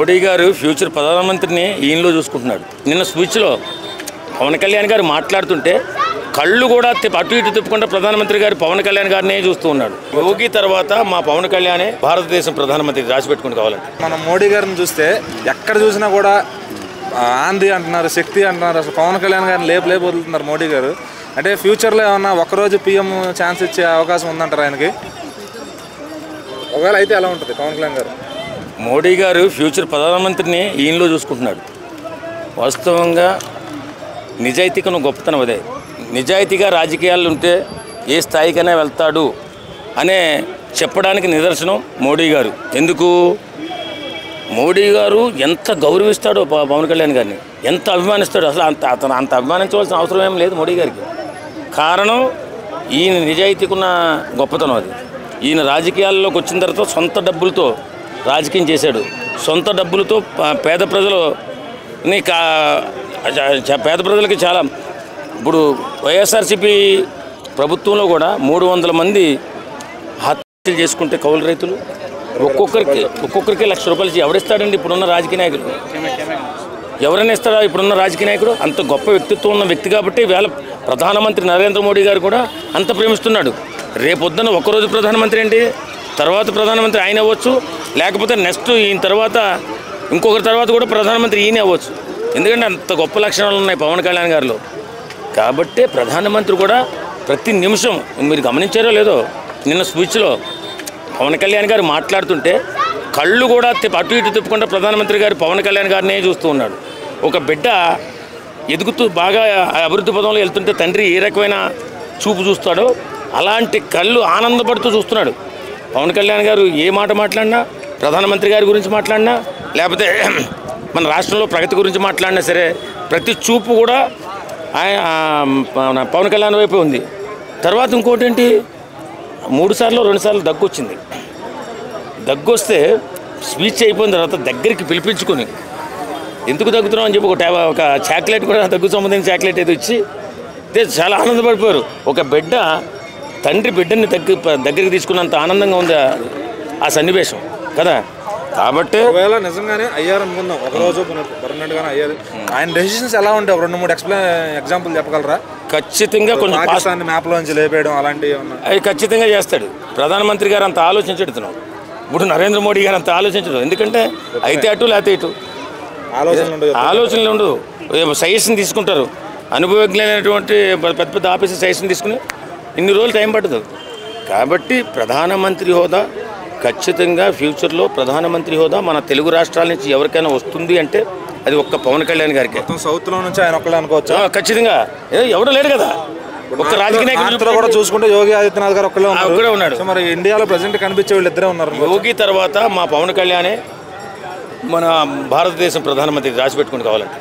మోడీ గారు ఫ్యూచర్ ప్రధానమంత్రిని ఈయనలో చూసుకుంటున్నాడు. నిన్న స్పీచ్లో పవన్ కళ్యాణ్ గారు మాట్లాడుతుంటే కళ్ళు కూడా అటు ఇటు తిప్పుకుంటే ప్రధానమంత్రి గారు పవన్ కళ్యాణ్ గారినే చూస్తూ ఉన్నాడు. యోగి తర్వాత మా పవన్ కళ్యాణే భారతదేశం ప్రధానమంత్రి రాసిపెట్టుకుని కావాలంటే. మనం మోడీ గారిని చూస్తే ఎక్కడ చూసినా కూడా ఆంధ్రీ అంటున్నారు, శక్తి అంటున్నారు. అసలు పవన్ కళ్యాణ్ గారిని లేపు వదులుతున్నారు మోడీ గారు. అంటే ఫ్యూచర్లో ఏమన్నా ఒక్కరోజు పీఎం ఛాన్స్ ఇచ్చే అవకాశం ఉందంటారు ఆయనకి? ఒకవేళ అయితే ఎలా ఉంటుంది పవన్ కళ్యాణ్ గారు? మోడీ గారు ఫ్యూచర్ ప్రధానమంత్రిని ఈయనలో చూసుకుంటున్నాడు. వాస్తవంగా నిజాయితీకి గొప్పతనం అదే. నిజాయితీగా రాజకీయాలు ఉంటే ఏ స్థాయికైనా వెళ్తాడు అనే చెప్పడానికి నిదర్శనం మోడీ గారు. ఎందుకు మోడీ గారు ఎంత గౌరవిస్తాడో పవన్ కళ్యాణ్ గారిని, ఎంత అభిమానిస్తాడో. అసలు అతను అంత అభిమానించవలసిన అవసరం ఏం లేదు మోడీ గారికి. కారణం ఈయన నిజాయితీకున్న గొప్పతనం అది. ఈయన రాజకీయాల్లోకి వచ్చిన తర్వాత సొంత డబ్బులతో రాజకీయం చేశాడు. సొంత డబ్బులతో పేద ప్రజలకి చాలా ఇప్పుడు వైఎస్ఆర్సీపీ ప్రభుత్వంలో కూడా 300 మంది హత్యలు చేసుకుంటే కౌలు రైతులు ఒక్కొక్కరికి ₹1,00,000 ఎవరిస్తాడండి? ఇప్పుడున్న రాజకీయ నాయకులు ఎవరైనా ఇస్తాడా? ఇప్పుడున్న రాజకీయ నాయకుడు అంత గొప్ప వ్యక్తిత్వం ఉన్న వ్యక్తి కాబట్టి వేళ ప్రధానమంత్రి నరేంద్ర మోడీ గారు కూడా అంత ప్రేమిస్తున్నాడు. రేపొద్దున ఒక్కరోజు ప్రధానమంత్రి ఏంటి, తర్వాత ప్రధానమంత్రి ఆయన అవ్వచ్చు, లేకపోతే నెక్స్ట్ ఈయన తర్వాత ఇంకొకరి తర్వాత కూడా ప్రధానమంత్రి ఈయన అవ్వచ్చు. ఎందుకంటే అంత గొప్ప లక్షణాలు ఉన్నాయి పవన్ కళ్యాణ్ గారిలో. కాబట్టి ప్రధానమంత్రి కూడా ప్రతి నిమిషం, మీరు గమనించారో లేదో, నిన్న స్పీచ్లో పవన్ కళ్యాణ్ గారు మాట్లాడుతుంటే కళ్ళు కూడా అటు ఇటు తిప్పుకుంటే ప్రధానమంత్రి గారు పవన్ కళ్యాణ్ గారినే చూస్తూ ఉన్నాడు. ఒక బిడ్డ ఎదుగుతూ బాగా అభివృద్ధి పదంలో వెళ్తుంటే తండ్రి ఏ రకమైన చూపు చూస్తాడో అలాంటి కళ్ళు ఆనందపడుతూ చూస్తున్నాడు. పవన్ కళ్యాణ్ గారు ఏ మాట మాట్లాడినా, ప్రధానమంత్రి గారి గురించి మాట్లాడినా, లేకపోతే మన రాష్ట్రంలో ప్రగతి గురించి మాట్లాడినా సరే ప్రతి చూపు కూడా పవన్ కళ్యాణ్ వైపే ఉంది. తర్వాత ఇంకోటి ఏంటి, 2 సార్లు దగ్గు వచ్చింది. దగ్గు వస్తే స్పీచ్ అయిపోయిన తర్వాత దగ్గరికి పిలిపించుకొని ఎందుకు దగ్గుతున్నాం అని చెప్పి ఒక చాక్లెట్ కూడా దగ్గు సంబంధించిన చాక్లెట్ ఏదో ఇచ్చి చాలా ఆనందపడిపోయారు. ఒక బిడ్డ తండ్రి బిడ్డని దగ్గరికి తీసుకున్నంత ఆనందంగా ఉంది ఆ సన్నివేశం కదా. కాబట్టి ఒకవేళ నిజంగానే అయ్యారు అనుకుందాం, ఒకరోజు పర్మనెంట్గానే అయ్యారు, ఆయన డెసిషన్స్ ఎలా ఉంటాయి? 2-3 ఎగ్జాంపుల్ చెప్పగలరా? ఖచ్చితంగా కొంచెం పాకిస్తాన్ మ్యాప్లోంచి లేపేయడం అలాంటివి అవి ఖచ్చితంగా చేస్తాడు. ప్రధానమంత్రి గారు అంత ఆలోచించడుతున్నాం. ఇప్పుడు నరేంద్ర మోడీ గారు అంత ఆలోచించడు. ఎందుకంటే అయితే అటు లేకపోతే ఇటు ఆలోచనలు ఉండదు. సజెషన్ తీసుకుంటారు. అనుభవజ్ఞులైనటువంటి పెద్ద పెద్ద ఆఫీసర్ సజెషన్ తీసుకుని ఇన్ని రోజులు టైం పడుతుంది. కాబట్టి ప్రధానమంత్రి హోదా ఖచ్చితంగా ఫ్యూచర్లో ప్రధానమంత్రి హోదా మన తెలుగు రాష్ట్రాల నుంచి ఎవరికైనా వస్తుంది అంటే అది ఒక్క పవన్ కళ్యాణ్ గారికి. సౌత్లో నుంచి ఆయన ఒక్కడే అనుకోవచ్చు. ఖచ్చితంగా ఎవరు లేరు కదా. ఒక్క రాజకీయ నాయకులు కూడా చూసుకుంటే యోగి ఆదిత్యనాథ్ గారు ఒక్కడే ఉన్నాడు. మరి ఇండియాలో ప్రెసిడెంట్ కనిపించే వాళ్ళు ఇద్దరే ఉన్నారు. యోగి తర్వాత మా పవన్ కళ్యాణే మన భారతదేశం ప్రధానమంత్రి రాసిపెట్టుకుని కావాలంటే.